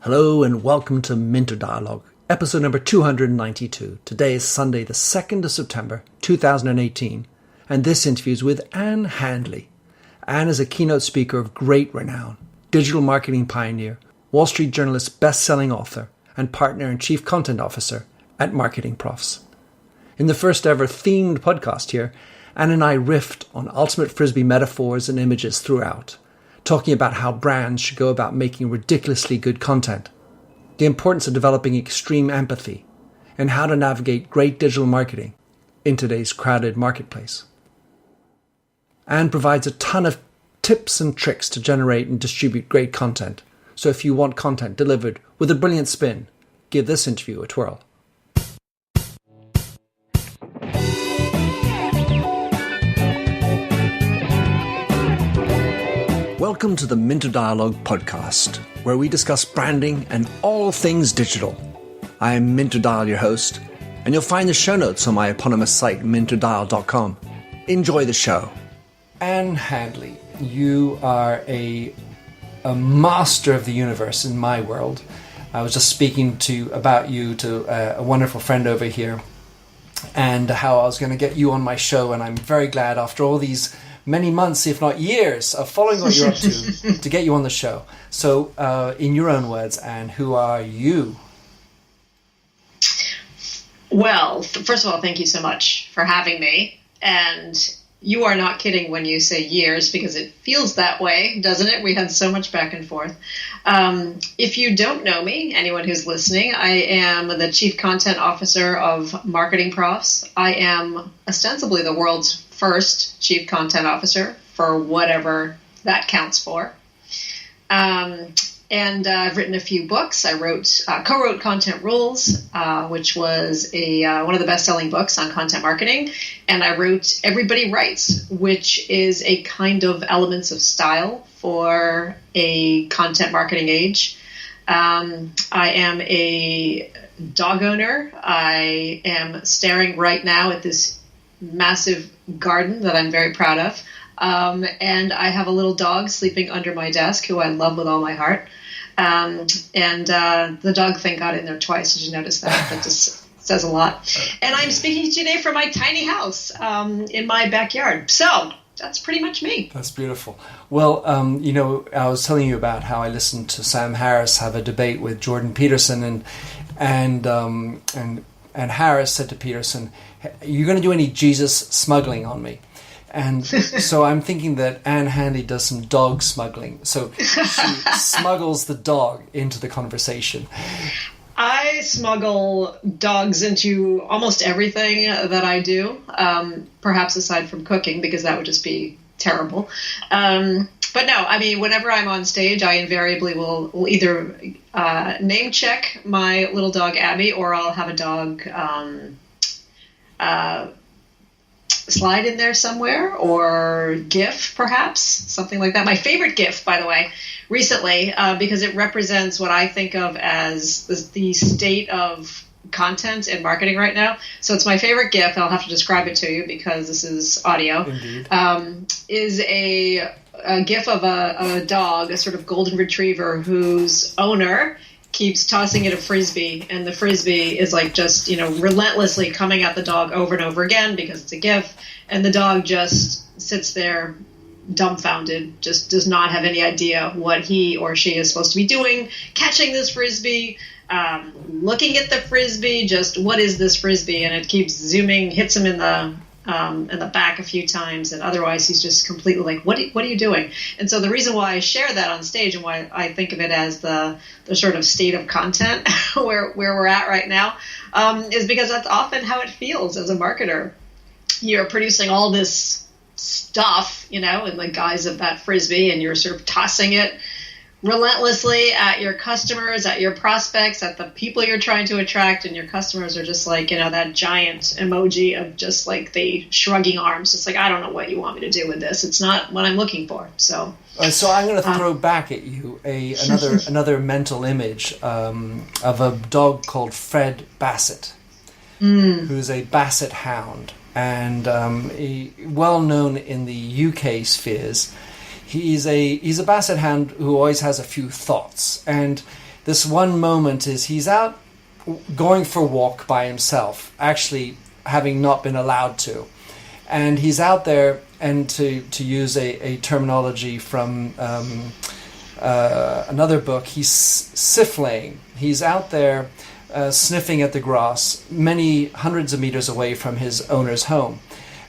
Hello and welcome to Minter Dialogue, episode number 292. Today is Sunday, the 2nd of September, 2018, and this interview is with Anne Handley. Anne is a keynote speaker of great renown, digital marketing pioneer, Wall Street Journalist best-selling author, and partner and chief content officer at MarketingProfs. In the first ever themed podcast here, Anne and I riffed on ultimate frisbee metaphors and images throughout, talking about how brands should go about making ridiculously good content, the importance of developing extreme empathy, and how to navigate great digital marketing in today's crowded marketplace. Anne provides a ton of tips and tricks to generate and distribute great content, so if you want content delivered with a brilliant spin, give this interview a twirl. Welcome to the Minter Dialogue podcast, where we discuss branding and all things digital. I am Minter Dial, your host, and you'll find the show notes on my eponymous site, minterdial.com. Enjoy the show. Anne Handley, you are a master of the universe in my world. I was just speaking about you to a wonderful friend over here, and how I was going to get you on my show, and I'm very glad after all these many months, if not years, of following what you're up to get you on the show. So, in your own words, Anne, who are you? Well, first of all, thank you so much for having me. And you are not kidding when you say years, because it feels that way, doesn't it? We had so much back and forth. If you don't know me, anyone who's listening, I am the Chief Content Officer of MarketingProfs. I am ostensibly the world's first Chief Content Officer, for whatever that counts for. And I've written a few books. I co-wrote Content Rules, which was one of the best-selling books on content marketing. And I wrote Everybody Writes, which is a kind of elements of style for a content marketing age. I am a dog owner. I am staring right now at this massive garden that I'm very proud of. And I have a little dog sleeping under my desk who I love with all my heart. And the dog thing got in there twice. Did you notice that? That just says a lot. And I'm speaking today from my tiny house in my backyard. So that's pretty much me. That's beautiful. Well, I was telling you about how I listened to Sam Harris have a debate with Jordan Peterson, and Harris said to Peterson, "You're going to do any Jesus smuggling on me?" And so I'm thinking that Anne Handley does some dog smuggling. So she smuggles the dog into the conversation. I smuggle dogs into almost everything that I do, perhaps aside from cooking, because that would just be terrible. But no, I mean, whenever I'm on stage, I invariably will either name check my little dog Abby, or I'll have a dog slide in there somewhere, or GIF perhaps, something like that. My favorite GIF, by the way, recently, because it represents what I think of as the state of content and marketing right now. So it's my favorite GIF, and I'll have to describe it to you because this is audio. Indeed. Is a GIF of a dog, a sort of golden retriever, whose owner keeps tossing it a frisbee, and the frisbee is like just, relentlessly coming at the dog over and over again because it's a GIF, and the dog just sits there dumbfounded, just does not have any idea what he or she is supposed to be doing, catching this frisbee, looking at the frisbee, just what is this frisbee? And it keeps zooming, hits him in the back a few times, and otherwise he's just completely like, what are you doing? And so the reason why I share that on stage, and why I think of it as the sort of state of content where we're at right now, is because that's often how it feels as a marketer. You're producing all this stuff, in the guise of that frisbee, and you're sort of tossing it relentlessly at your customers, at your prospects, at the people you're trying to attract, and your customers are just like, that giant emoji of just like the shrugging arms. It's like, I don't know what you want me to do with this. It's not what I'm looking for. So I'm going to throw back at you another mental image of a dog called Fred Basset, who's a Basset hound, and well known in the UK spheres. He's a Basset hound who always has a few thoughts, and this one moment is he's out going for a walk by himself, actually having not been allowed to. And he's out there, and to use a terminology from another book, he's sifflaying. He's out there sniffing at the grass many hundreds of meters away from his owner's home.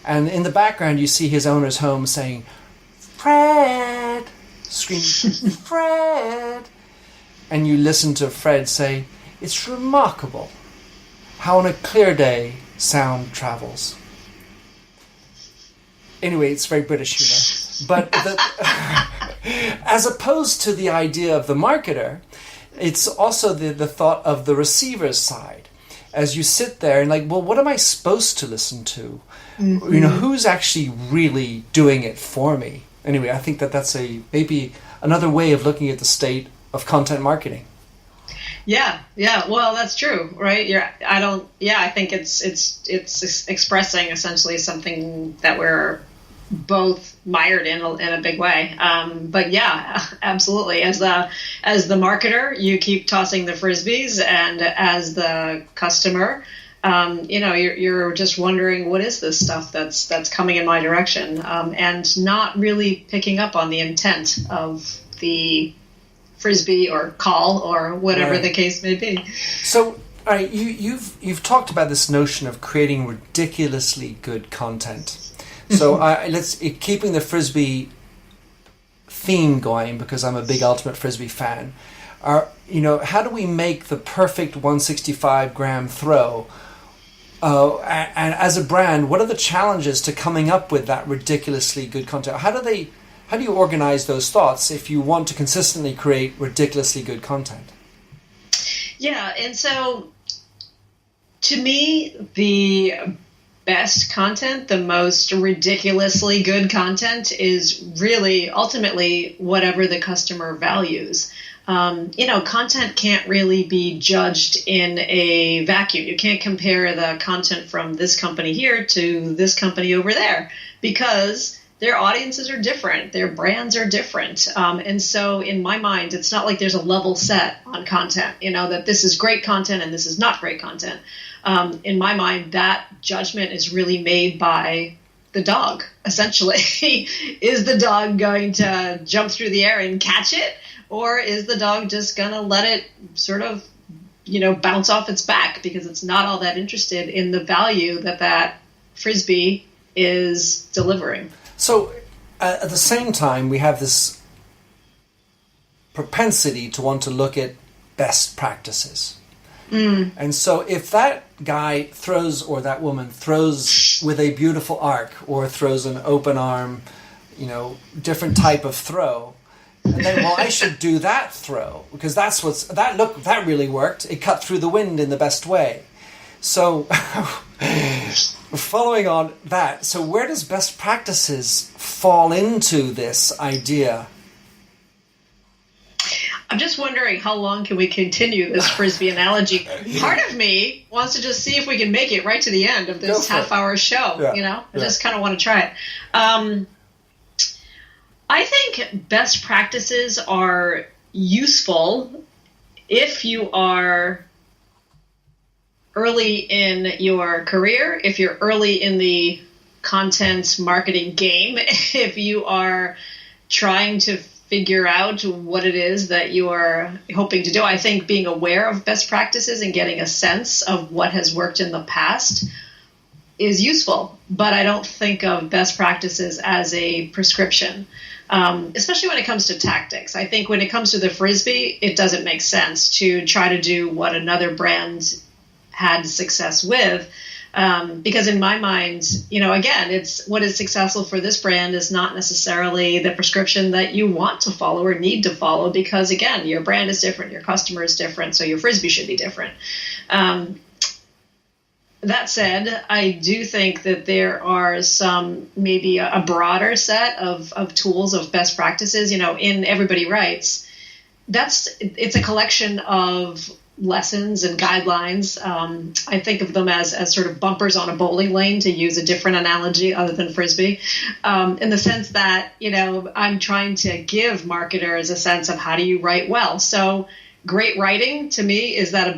And in the background, you see his owner's home saying, "Fred!" Screaming, "Fred!" And you listen to Fred say, "It's remarkable how on a clear day sound travels." Anyway, it's very British humor. But as opposed to the idea of the marketer, it's also the thought of the receiver's side. As you sit there and like, well, what am I supposed to listen to? Mm-hmm. You know, who's actually really doing it for me? Anyway, I think that's maybe another way of looking at the state of content marketing. Yeah. Well, that's true, right? I think it's expressing essentially something that we're both mired in a big way. But yeah, absolutely. As the marketer, you keep tossing the frisbees, and as the customer, you're just wondering, what is this stuff that's coming in my direction, and not really picking up on the intent of the frisbee or call or whatever the case may be. So, all right, you've talked about this notion of creating ridiculously good content. So let's keeping the frisbee theme going, because I'm a big Ultimate Frisbee fan. How do we make the perfect 165-gram throw? And as a brand, what are the challenges to coming up with that ridiculously good content? How do you organize those thoughts if you want to consistently create ridiculously good content? Yeah, and so to me, the best content, the most ridiculously good content, is really ultimately whatever the customer values. Content can't really be judged in a vacuum. You can't compare the content from this company here to this company over there, because their audiences are different. Their brands are different. And so in my mind, it's not like there's a level set on content, that this is great content and this is not great content. In my mind, that judgment is really made by the dog, essentially. Is the dog going to jump through the air and catch it? Or is the dog just going to let it sort of, bounce off its back because it's not all that interested in the value that frisbee is delivering? So at the same time, we have this propensity to want to look at best practices. And so if that guy throws, or that woman throws with a beautiful arc, or throws an open arm, different type of throw, and then, well, I should do that throw because that really worked. It cut through the wind in the best way. So following on that, so where does best practices fall into this idea? I'm just wondering, how long can we continue this frisbee analogy? Part of me wants to just see if we can make it right to the end of this half-hour show. I just kind of want to try it. I think best practices are useful if you are early in your career, if you're early in the content marketing game, if you are trying to figure out what it is that you are hoping to do. I think being aware of best practices and getting a sense of what has worked in the past is useful, but I don't think of best practices as a prescription, especially when it comes to tactics. I think when it comes to the frisbee, it doesn't make sense to try to do what another brand had success with. Because in my mind, again, it's what is successful for this brand is not necessarily the prescription that you want to follow or need to follow, because again, your brand is different, your customer is different, so your frisbee should be different. That said, I do think that there are maybe a broader set of tools of best practices. In Everybody Writes, it's a collection of lessons and guidelines. I think of them as sort of bumpers on a bowling lane, to use a different analogy other than frisbee, in the sense that, I'm trying to give marketers a sense of how do you write well. So great writing to me is not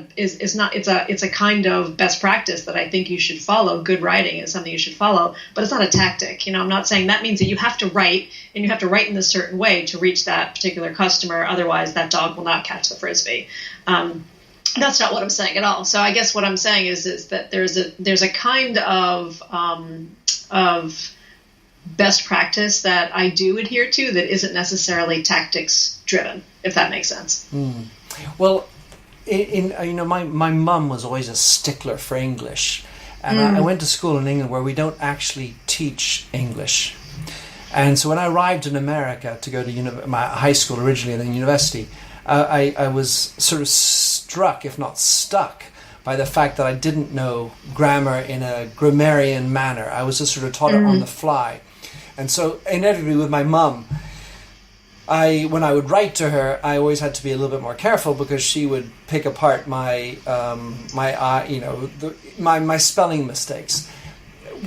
it's a kind of best practice that I think you should follow. Good writing is something you should follow, but it's not a tactic. I'm not saying that means that you have to write, and you have to write in a certain way to reach that particular customer. Otherwise, that dog will not catch the frisbee. That's not what I'm saying at all. So I guess what I'm saying is that there's a kind of best practice that I do adhere to that isn't necessarily tactics driven, if that makes sense. Well, my mum was always a stickler for English, and I went to school in England where we don't actually teach English. And so when I arrived in America to go to my high school originally and then university, I was sort of struck, if not stuck, by the fact that I didn't know grammar in a grammarian manner. I was just sort of taught it on the fly. And so inevitably with my mum, when I would write to her, I always had to be a little bit more careful because she would pick apart my spelling mistakes.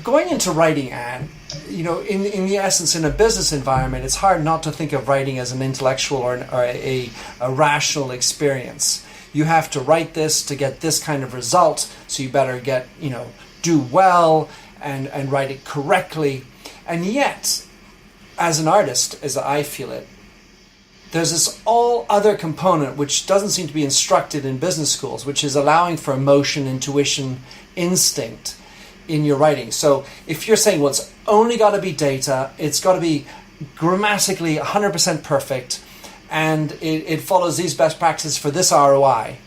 Going into writing, Anne, in the essence, in a business environment, it's hard not to think of writing as an intellectual or a rational experience. You have to write this to get this kind of result, so you better do well and write it correctly. And yet, as an artist, as I feel it, there's this all other component which doesn't seem to be instructed in business schools, which is allowing for emotion, intuition, instinct in your writing. So if you're saying, well, it's only got to be data, it's got to be grammatically 100% perfect, and it follows these best practices for this ROI,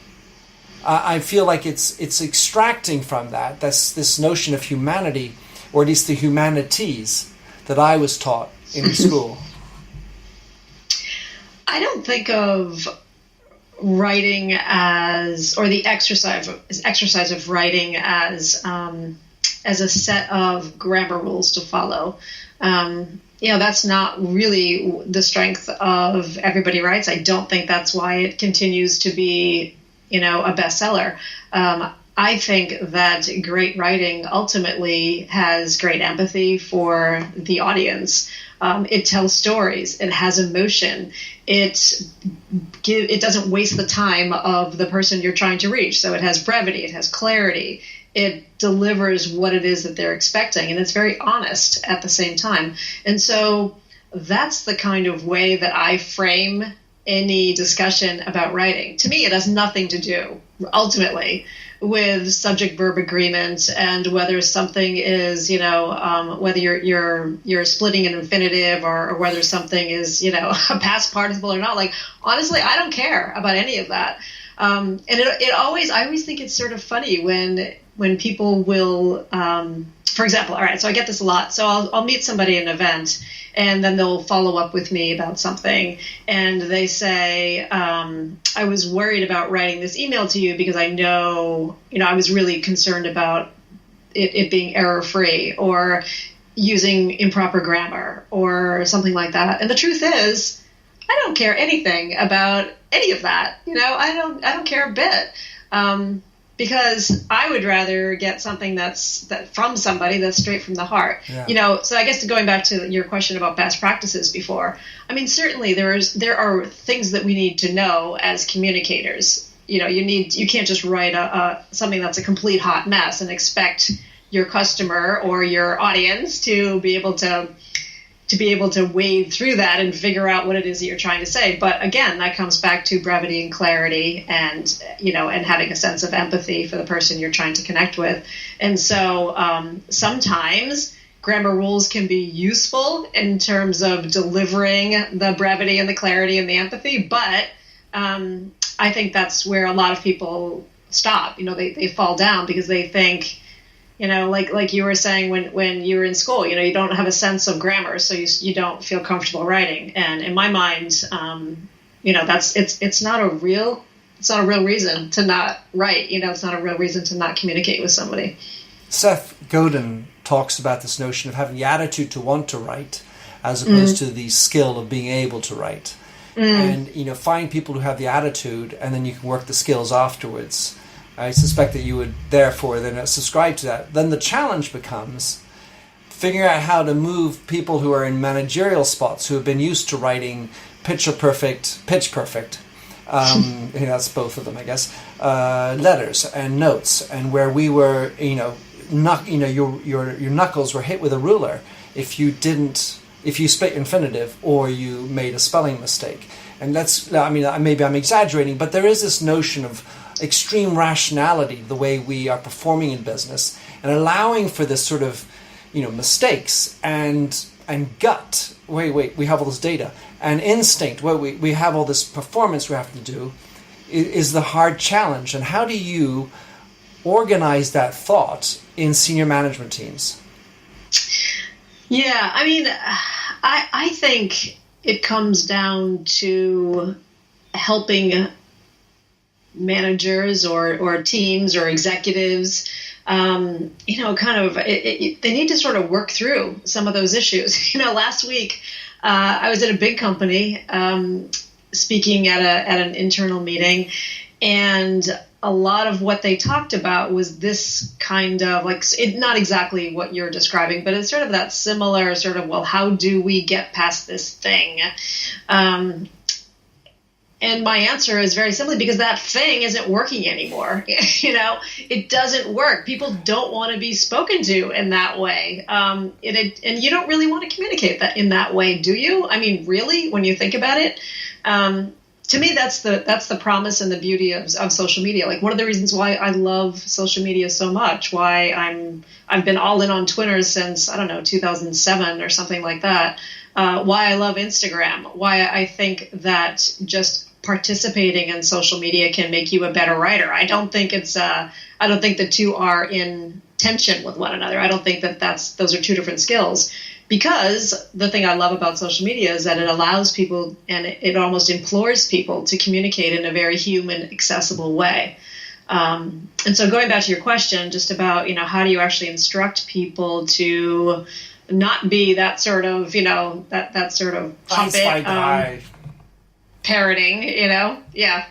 I feel like it's extracting from that this notion of humanity, or at least the humanities that I was taught in school. I don't think of writing or the exercise of writing as a set of grammar rules to follow. That's not really the strength of Everybody Writes. I don't think that's why it continues to be, a bestseller. I think that great writing ultimately has great empathy for the audience. It tells stories. It has emotion. It doesn't waste the time of the person you're trying to reach. So it has brevity. It has clarity. It delivers what it is that they're expecting, and it's very honest at the same time. And so that's the kind of way that I frame any discussion about writing. To me, it has nothing to do, ultimately, with subject-verb agreement and whether something is, whether you're splitting an infinitive or whether something is, a past participle or not. Like, honestly, I don't care about any of that. And I always think it's sort of funny when people will, for example, all right, so I get this a lot. So I'll meet somebody at an event, and then they'll follow up with me about something, and they say, I was worried about writing this email to you because I know, I was really concerned about it being error-free or using improper grammar or something like that. And the truth is, I don't care anything about any of that. I don't care a bit. Because I would rather get something that's from somebody that's straight from the heart. Yeah. So I guess going back to your question about best practices before, I mean, certainly there are things that we need to know as communicators. You can't just write something that's a complete hot mess and expect your customer or your audience to be able to wade through that and figure out what it is that you're trying to say. But again, that comes back to brevity and clarity and having a sense of empathy for the person you're trying to connect with. And so sometimes grammar rules can be useful in terms of delivering the brevity and the clarity and the empathy. But I think that's where a lot of people stop. They fall down because they think, like you were saying when you were in school, you don't have a sense of grammar, so you don't feel comfortable writing. And in my mind, it's not a real reason to not write. It's not a real reason to not communicate with somebody. Seth Godin talks about this notion of having the attitude to want to write as opposed to the skill of being able to write. And, find people who have the attitude, and then you can work the skills afterwards. I suspect that you would therefore then subscribe to that. Then the challenge becomes figuring out how to move people who are in managerial spots, who have been used to writing pitch perfect, That's both of them, I guess. Letters and notes, and where we were, your knuckles were hit with a ruler if you split your infinitive or you made a spelling mistake. And maybe I'm exaggerating, but there is this notion of extreme rationality, the way we are performing in business, and allowing for this sort of, mistakes and gut. Wait, we have all this data. And instinct, we have all this performance we have to do, is the hard challenge. And how do you organize that thought in senior management teams? Yeah, I think it comes down to helping managers or teams or executives, they need to sort of work through some of those issues. Last week I was at a big company speaking at an internal meeting, and a lot of what they talked about was this kind of not exactly what you're describing, but it's sort of that similar sort of, well, how do we get past this thing? And my answer is very simply because that thing isn't working anymore. It doesn't work. People don't want to be spoken to in that way. And you don't really want to communicate that in that way, do you? Really, when you think about it, to me, that's the promise and the beauty of social media. One of the reasons why I love social media so much, why I've been all in on Twitter since, 2007 or something like that. Why I love Instagram, why I think that just participating in social media can make you a better writer. I don't think the two are in tension with one another. I don't think those are two different skills, because the thing I love about social media is that it allows people, and it almost implores people to communicate in a very human, accessible way. And so going back to your question, just about, how do you actually instruct people to not be that sort of, that sort of puppet parroting, yeah.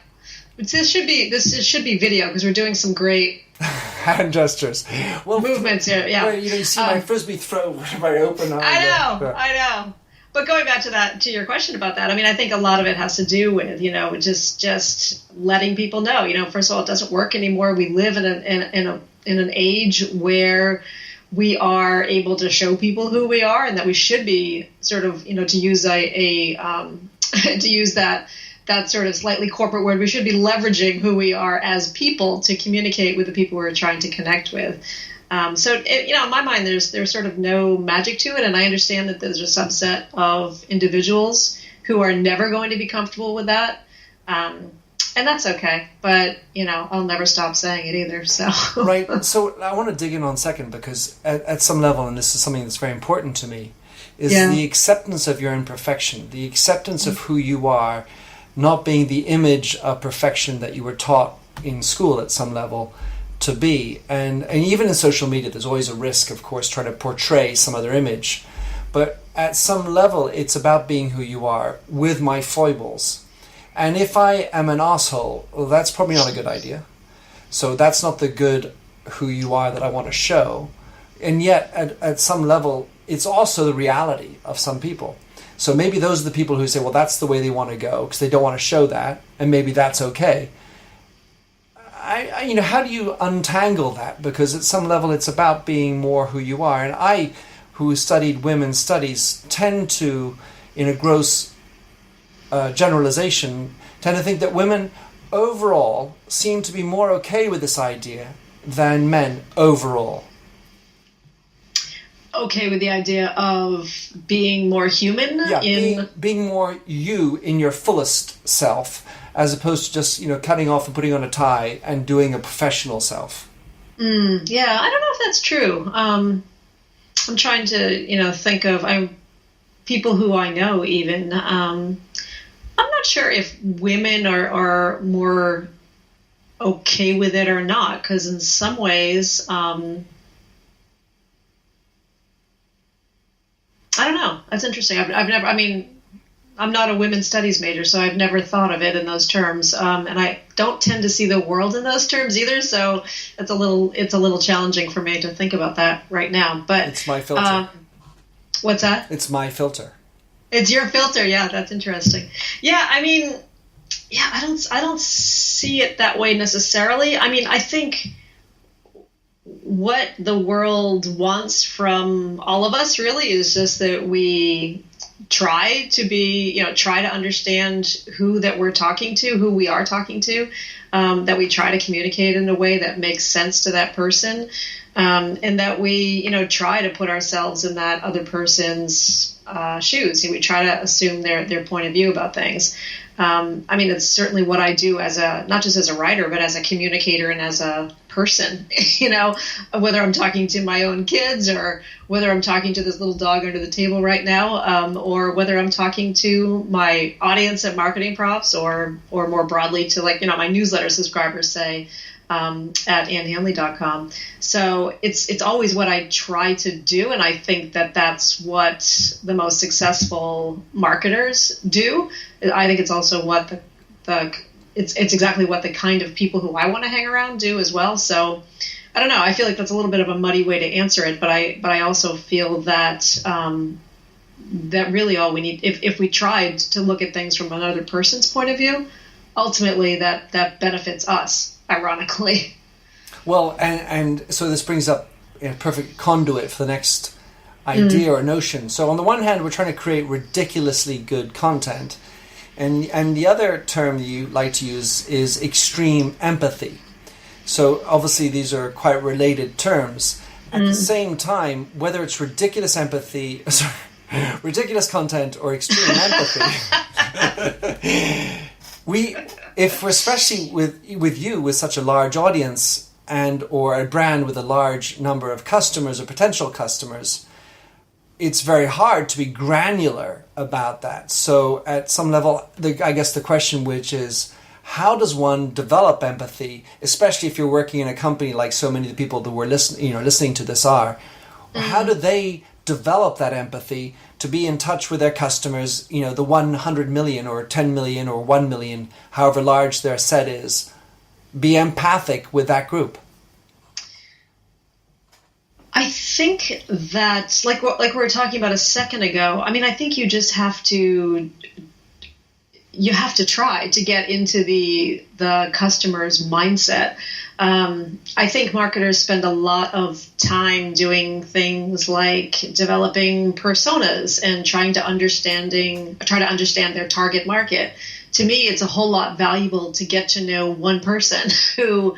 This should be video, because we're doing some great hand gestures, movements here. Yeah, you see my frisbee throw very open. I know. But going back to your question about that, I think a lot of it has to do with just letting people know. First of all, it doesn't work anymore. We live in an age where we are able to show people who we are, and that we should be sort of, to use to use that sort of slightly corporate word, we should be leveraging who we are as people to communicate with the people we're trying to connect with. In my mind, there's sort of no magic to it, and I understand that there's a subset of individuals who are never going to be comfortable with that, and that's okay. But I'll never stop saying it either. So right. So I want to dig in on a second, because at some level, and this is something that's very important to me, is the acceptance of your imperfection, the acceptance of who you are, not being the image of perfection that you were taught in school at some level to be. And even in social media, there's always a risk, of course, trying to portray some other image. But at some level, it's about being who you are with my foibles. And if I am an asshole, well, that's probably not a good idea. So that's not the good who you are that I want to show. And yet, at some level, it's also the reality of some people. So maybe those are the people who say, well, that's the way they want to go, because they don't want to show that, and maybe that's okay. How do you untangle that? Because at some level, it's about being more who you are. And I, who studied women's studies, tend to, in a gross generalization, tend to think that women overall seem to be more okay with this idea than men overall. Okay with the idea of being more human? Yeah, being more you in your fullest self, as opposed to just, cutting off and putting on a tie and doing a professional self. Yeah, I don't know if that's true. I'm trying to, think of people who I know even. I'm not sure if women are more okay with it or not, because in some ways... I don't know. That's interesting. I've never, I'm not a women's studies major, so I've never thought of it in those terms. And I don't tend to see the world in those terms either. So it's a little challenging for me to think about that right now. But it's my filter. What's that? It's my filter. It's your filter. Yeah, that's interesting. Yeah, Yeah, I don't see it that way necessarily. I mean, I think what the world wants from all of us really is just that we try to understand who that we're talking to, who we are talking to, that we try to communicate in a way that makes sense to that person, and that we, try to put ourselves in that other person's shoes. We try to assume their point of view about things. I mean, it's certainly what I do as not just as a writer, but as a communicator and as a person, whether I'm talking to my own kids or whether I'm talking to this little dog under the table right now, or whether I'm talking to my audience at MarketingProfs or more broadly to my newsletter subscribers, say, at AnnHandley.com. So it's always what I try to do, and I think that that's what the most successful marketers do. I think it's also what it's exactly what the kind of people who I want to hang around do as well. So I don't know. I feel like that's a little bit of a muddy way to answer it, but I also feel that that really all we need, if we tried to look at things from another person's point of view, ultimately that benefits us. Ironically. Well, and so this brings up a perfect conduit for the next idea or notion. So on the one hand, we're trying to create ridiculously good content, and the other term you like to use is extreme empathy. So obviously these are quite related terms. At the same time, whether it's ridiculous empathy, ridiculous content or extreme empathy, if we're especially with you with such a large audience or a brand with a large number of customers or potential customers, it's very hard to be granular about that. So at some level, I guess the question which is, how does one develop empathy, especially if you're working in a company like so many of the people that we're listening to this are? How do they develop that empathy to be in touch with their customers, the 100 million or 10 million or 1 million, however large their set is, be empathic with that group? I think that, like we were talking about a second ago, I mean, I think you just have to try to get into the customer's mindset. I think marketers spend a lot of time doing things like developing personas and try to understand their target market. To me, it's a whole lot valuable to get to know one person who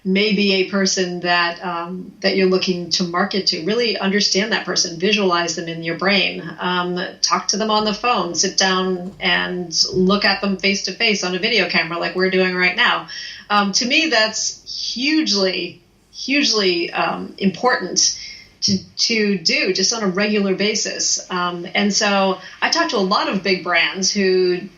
may be a person that you're looking to market to. Really understand that person, visualize them in your brain, talk to them on the phone, sit down and look at them face to face on a video camera like we're doing right now. To me, that's hugely important to do just on a regular basis. And so I talk to a lot of big brands who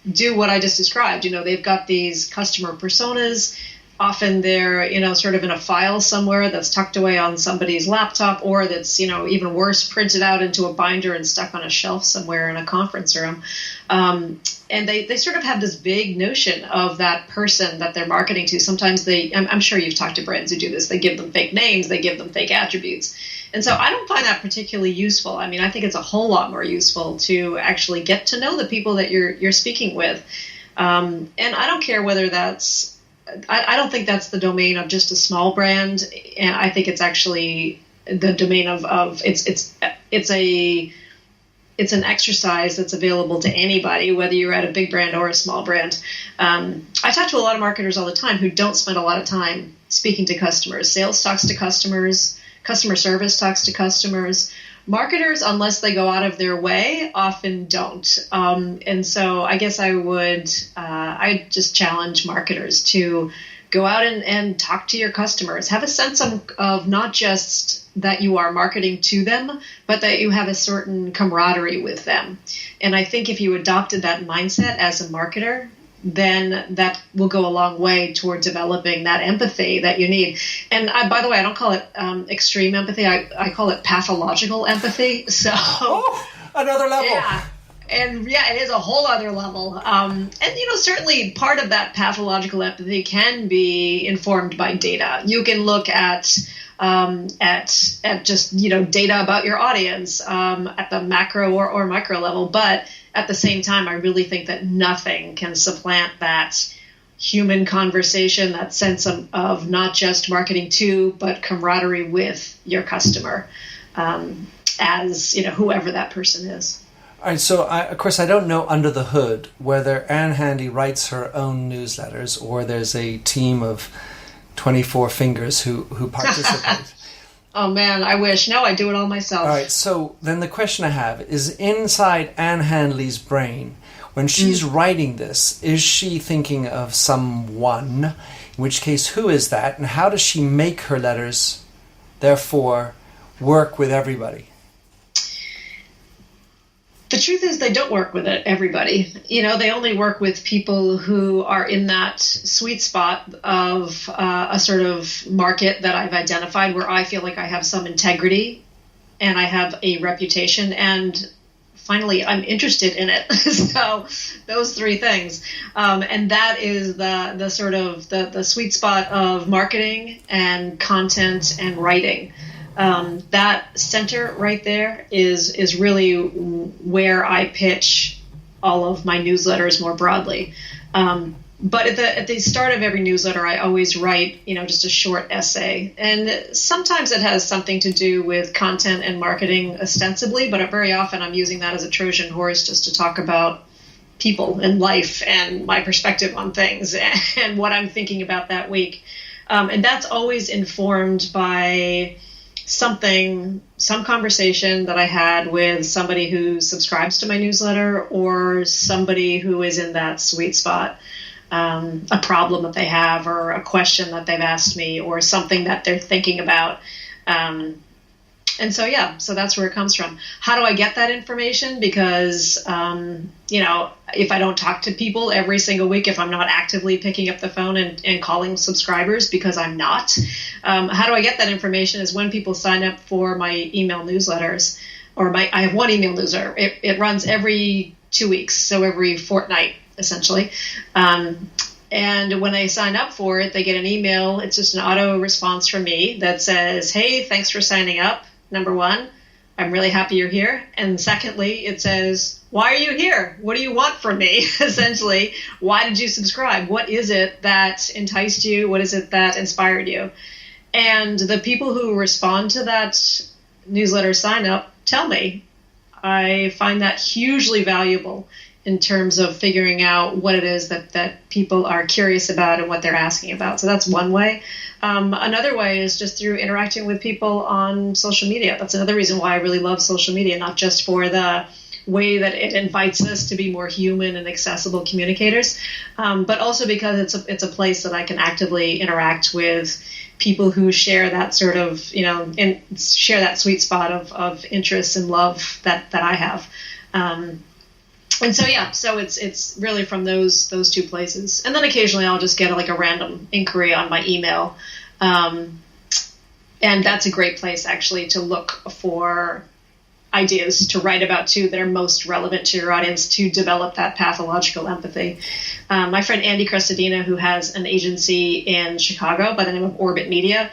do what I just described. They've got these customer personas. Often they're, sort of in a file somewhere that's tucked away on somebody's laptop, or that's, even worse, printed out into a binder and stuck on a shelf somewhere in a conference room. And they sort of have this vague notion of that person that they're marketing to. Sometimes I'm sure you've talked to brands who do this. They give them fake names. They give them fake attributes. And so I don't find that particularly useful. I mean, I think it's a whole lot more useful to actually get to know the people that you're speaking with. And I don't care whether that's, I don't think that's the domain of just a small brand, and I think it's actually the domain of it's an exercise that's available to anybody, whether you're at a big brand or a small brand. I talk to a lot of marketers all the time who don't spend a lot of time speaking to customers. Sales talks to customers, customer service talks to customers. Marketers, unless they go out of their way, often don't. And so I guess I just challenge marketers to go out and talk to your customers. Have a sense of not just that you are marketing to them, but that you have a certain camaraderie with them. And I think if you adopted that mindset as a marketer, then that will go a long way toward developing that empathy that you need. And by the way, I don't call it extreme empathy. I call it pathological empathy. So another level. Yeah. And yeah, it is a whole other level. And certainly part of that pathological empathy can be informed by data. You can look at just data about your audience at the macro or micro level, but at the same time, I really think that nothing can supplant that human conversation, that sense of not just marketing to, but camaraderie with your customer, as whoever that person is. All right, so of course I don't know under the hood whether Anne Handley writes her own newsletters or there's a team of 24 fingers who participate. Oh man, I wish. No, I do it all myself. All right, so then the question I have is, inside Anne Handley's brain, when she's writing this, is she thinking of someone? In which case, who is that? And how does she make her letters, therefore, work with everybody? The truth is they don't work with everybody. They only work with people who are in that sweet spot of a sort of market that I've identified where I feel like I have some integrity and I have a reputation and finally I'm interested in it. So those three things. And that is the sort of the sweet spot of marketing and content and writing. That center right there is really where I pitch all of my newsletters more broadly. But at the start of every newsletter, I always write, just a short essay. And sometimes it has something to do with content and marketing ostensibly, but very often I'm using that as a Trojan horse just to talk about people and life and my perspective on things and what I'm thinking about that week. And that's always informed by some conversation that I had with somebody who subscribes to my newsletter or somebody who is in that sweet spot, a problem that they have or a question that they've asked me or something that they're thinking about. And so, so that's where it comes from. How do I get that information? Because, if I don't talk to people every single week, if I'm not actively picking up the phone and calling subscribers, because I'm not, how do I get that information is when people sign up for my email newsletters I have one email newsletter. It runs every 2 weeks. So every fortnight, essentially. And when they sign up for it, they get an email. It's just an auto response from me that says, hey, thanks for signing up. Number one, I'm really happy you're here. And secondly, it says, why are you here? What do you want from me? Essentially, why did you subscribe? What is it that enticed you? What is it that inspired you? And the people who respond to that newsletter sign up tell me. I find that hugely valuable in terms of figuring out what it is that people are curious about and what they're asking about. So that's one way. Another way is just through interacting with people on social media. That's another reason why I really love social media, not just for the way that it invites us to be more human and accessible communicators, but also because it's a place that I can actively interact with people who share that sort of, and share that sweet spot of interest and love that I have. And so it's really from those two places. And then occasionally I'll just get a random inquiry on my email. And that's a great place actually to look for ideas to write about too that are most relevant to your audience to develop that pathological empathy. My friend Andy Crestodina, who has an agency in Chicago by the name of Orbit Media,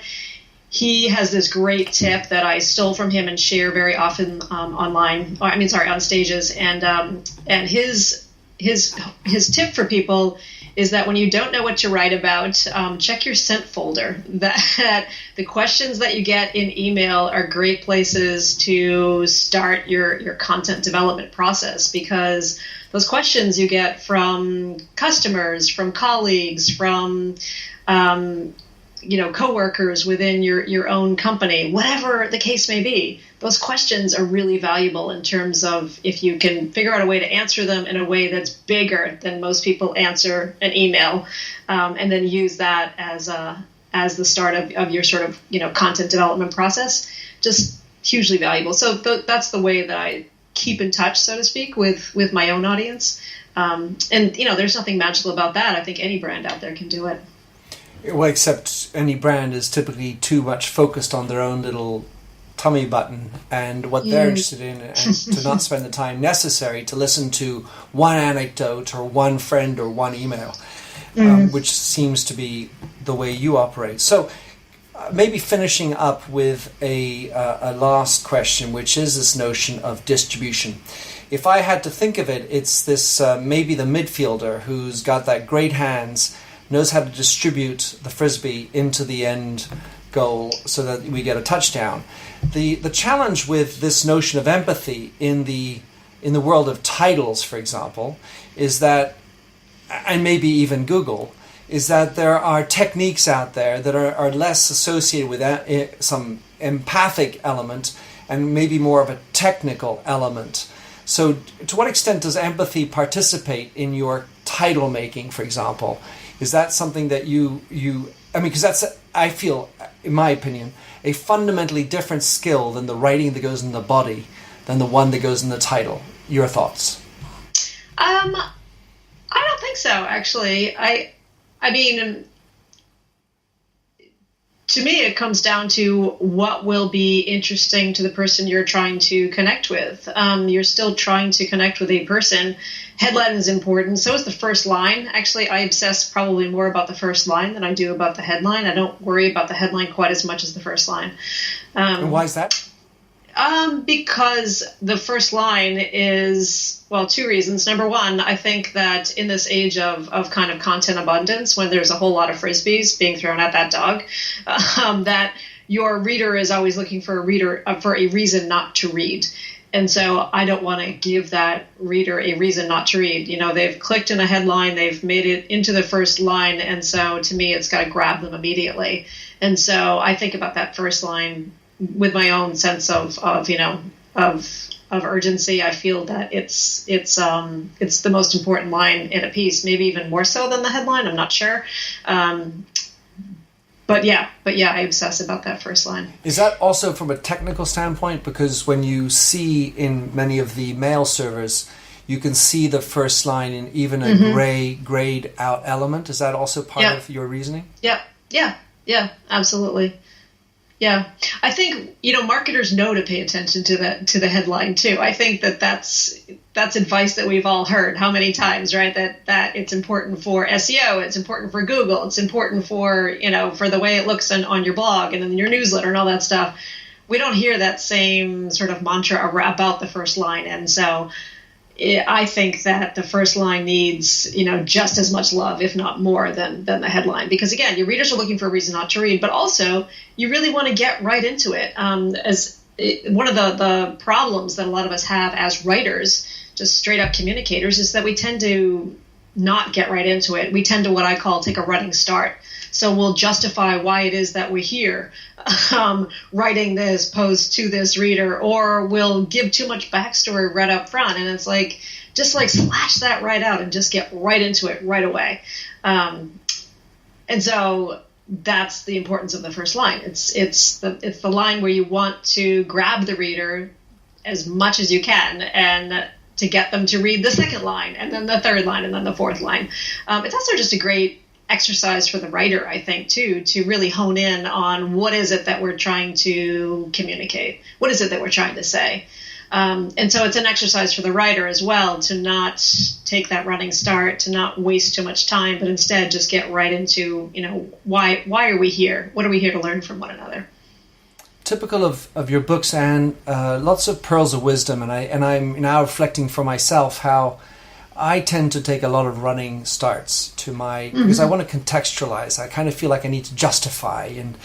he has this great tip that I stole from him and share very often on stages. And his tip for people is that when you don't know what to write about, check your sent folder. That the questions that you get in email are great places to start your content development process, because those questions you get from customers, from colleagues, from coworkers within your own company, whatever the case may be, those questions are really valuable in terms of if you can figure out a way to answer them in a way that's bigger than most people answer an email, and then use that as the start of your sort of content development process. Just hugely valuable. So that's the way that I keep in touch, so to speak, with my own audience. And there's nothing magical about that. I think any brand out there can do it. Well, except any brand is typically too much focused on their own little tummy button and what they're interested in, and to not spend the time necessary to listen to one anecdote or one friend or one email, which seems to be the way you operate. So maybe finishing up with a last question, which is this notion of distribution. If I had to think of it, it's this maybe the midfielder who's got that great hands, knows how to distribute the frisbee into the end goal so that we get a touchdown. The challenge with this notion of empathy in the world of titles, for example, is that, and maybe even Google, is that there are techniques out there that are less associated with some empathic element and maybe more of a technical element. So to what extent does empathy participate in your title making, for example? Is that something that because that's, I feel, in my opinion, a fundamentally different skill than the writing that goes in the body than the one that goes in the title. Your thoughts? I don't think so, actually. I mean, to me, it comes down to what will be interesting to the person you're trying to connect with. You're still trying to connect with a person. Headline is important. So is the first line. Actually, I obsess probably more about the first line than I do about the headline. I don't worry about the headline quite as much as the first line. And why is that? Because the first line is, well, two reasons. Number one, I think that in this age of kind of content abundance, when there's a whole lot of frisbees being thrown at that dog, that your reader is always looking for a reason not to read. And so I don't want to give that reader a reason not to read. You know, they've clicked in a headline, they've made it into the first line, and so to me, it's got to grab them immediately. And so I think about that first line with my own sense of urgency. I feel that it's the most important line in a piece, maybe even more so than the headline. I'm not sure. But yeah, I obsess about that first line. Is that also from a technical standpoint? Because when you see in many of the mail servers, you can see the first line in even a grayed out element. Is that also part of your reasoning? Yeah, absolutely. Yeah, I think, marketers know to pay attention to the headline too. I think that's advice that we've all heard how many times, right? That it's important for SEO, it's important for Google, it's important for, for the way it looks on your blog and in your newsletter and all that stuff. We don't hear that same sort of mantra about the first line. And so I think that the first line needs, just as much love, if not more, than the headline. Because again, your readers are looking for a reason not to read, but also you really want to get right into it. One of the problems that a lot of us have as writers, just straight up communicators, is that we tend to not get right into it. We tend to what I call take a running start. So we'll justify why it is that we're here, writing this post to this reader, or we'll give too much backstory right up front. And it's like, just like slash that right out and just get right into it right away. And so that's the importance of the first line. It's the line where you want to grab the reader as much as you can and to get them to read the second line and then the third line and then the fourth line. It's also just a great exercise for the writer, I think, too, to really hone in on what is it that we're trying to communicate? What is it that we're trying to say? And so it's an exercise for the writer as well to not take that running start, to not waste too much time, but instead just get right into, why are we here? What are we here to learn from one another? Typical of your books, Anne, lots of pearls of wisdom, and I'm now reflecting for myself how I tend to take a lot of running starts to because I want to contextualize. I kind of feel like I need to justify and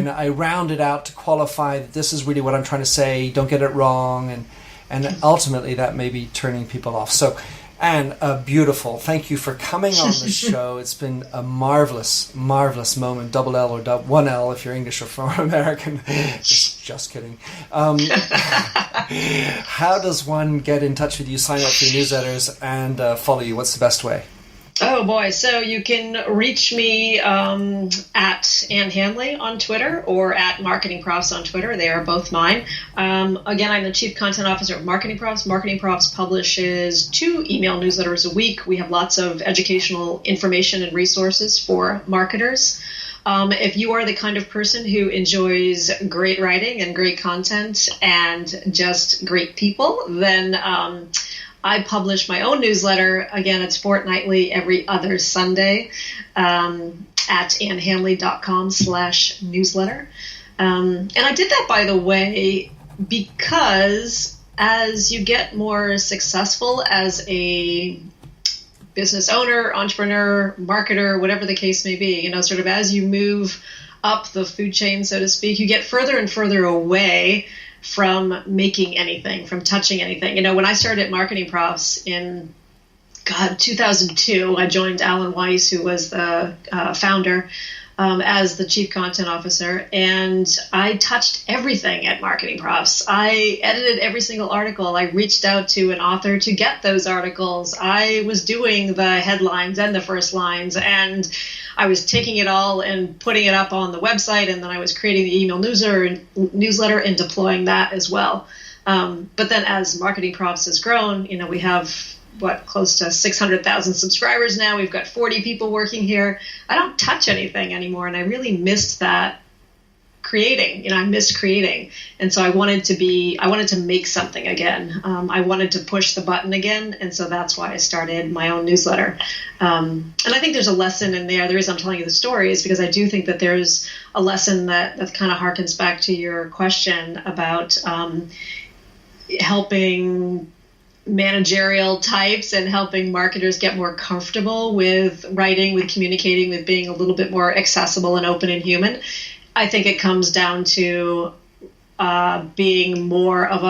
I round it out to qualify that this is really what I'm trying to say, don't get it wrong, and ultimately that may be turning people off. So, Anne, beautiful. Thank you for coming on the show. It's been a marvelous, marvelous moment. Double L or one L if you're English or from American. Just kidding. How does one get in touch with you, sign up for your newsletters, and follow you? What's the best way? Oh, boy. So you can reach me at Anne Handley on Twitter or at MarketingProfs on Twitter. They are both mine. Again, I'm the Chief Content Officer of MarketingProfs. MarketingProfs publishes 2 email newsletters a week. We have lots of educational information and resources for marketers. If you are the kind of person who enjoys great writing and great content and just great people, then I publish my own newsletter. Again, it's fortnightly every other Sunday. And at annhandley.com/newsletter. And I did that, by the way, because as you get more successful as a business owner, entrepreneur, marketer, whatever the case may be, sort of as you move up the food chain, so to speak, you get further and further away from making anything, from touching anything. When I started at MarketingProfs in 2002, I joined Alan Weiss, who was the founder, as the chief content officer, and I touched everything at MarketingProfs. I edited every single article. I reached out to an author to get those articles. I was doing the headlines and the first lines, and I was taking it all and putting it up on the website, and then I was creating the email newsletter and deploying that as well. But then as MarketingProfs has grown, we have close to 600,000 subscribers now. We've got 40 people working here. I don't touch anything anymore, and I really missed that creating. I missed creating, and so I wanted to make something again. I wanted to push the button again, and so that's why I started my own newsletter. And I think there's a lesson in there. The reason I'm telling you the story is because I do think that there's a lesson that kind of harkens back to your question about helping managerial types and helping marketers get more comfortable with writing, with communicating, with being a little bit more accessible and open and human. I think it comes down to being more of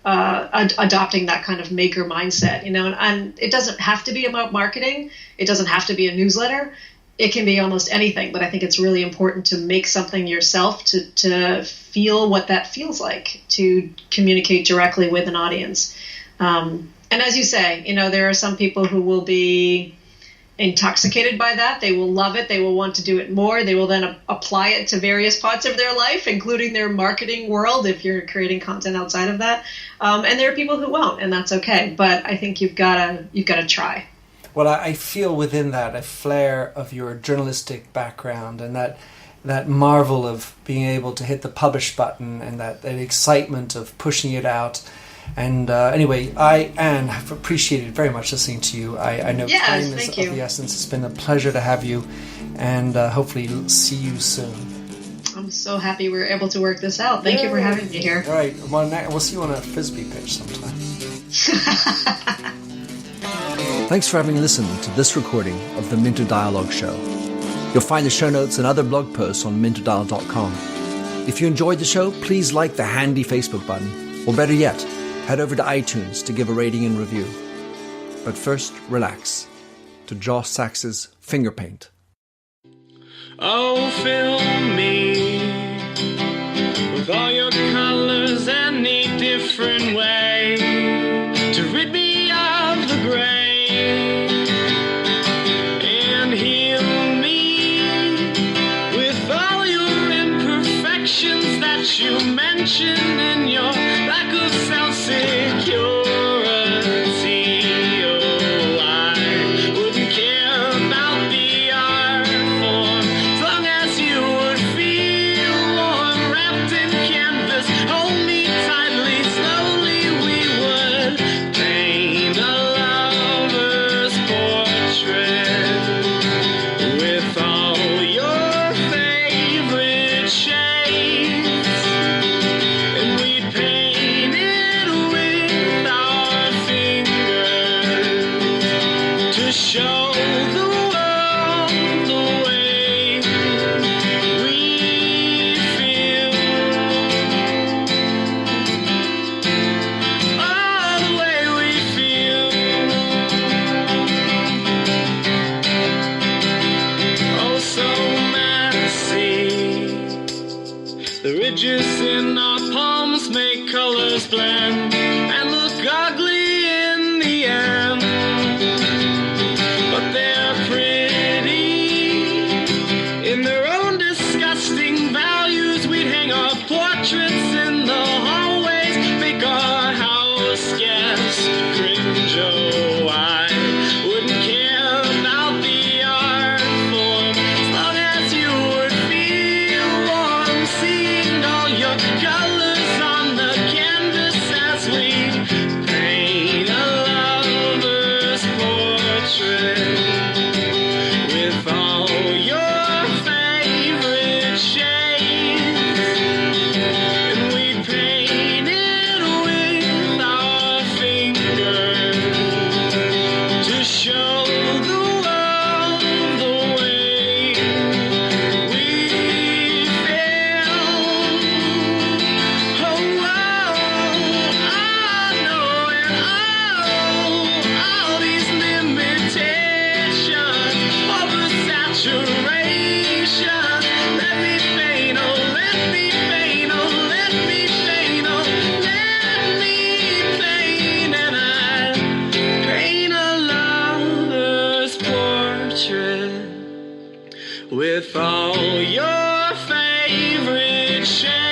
adopting that kind of maker mindset, and it doesn't have to be about marketing. It doesn't have to be a newsletter. It can be almost anything, but I think it's really important to make something yourself, to feel what that feels like, to communicate directly with an audience. And as you say, there are some people who will be intoxicated by that. They will love it. They will want to do it more. They will then apply it to various parts of their life, including their marketing world, if you're creating content outside of that. And there are people who won't, and that's okay. But I think you've got to try. Well, I feel within that a flair of your journalistic background, and that marvel of being able to hit the publish button, and that excitement of pushing it out. And anyway, Anne, have appreciated very much listening to you. I know time is of the essence. It's been a pleasure to have you, and hopefully see you soon. I'm so happy we were able to work this out. Thank you for having me here. All right, well, we'll see you on a Frisbee pitch sometime. Thanks for having listened to this recording of the Minter Dialogue Show. You'll find the show notes and other blog posts on minterdial.com. If you enjoyed the show, please like the handy Facebook button, or better yet, head over to iTunes to give a rating and review. But first, relax to Josh Sachs's Finger Paint. Oh, fill me with all your colors, any different way to rid me of the gray, and heal me with all your imperfections that you mention in your lack of self-security. Oh, I wouldn't care about the art form as long as you would feel warm, wrapped in canvas. Hold me tightly, slowly we would paint a lover's portrait with all your favorite shades, and we'd paint it with our fingers to show the world the way we feel. Oh, the way we feel. Oh, so messy. The ridges in our palms make colors blend and look ugly in the end, but they're pretty in their own disgusting values. We'd hang our portraits in the hallways, make our house guests cringe. Oh, I wouldn't care about the art form as long as you would feel warm, seeing all your colors on the canvas as all your favorite shades.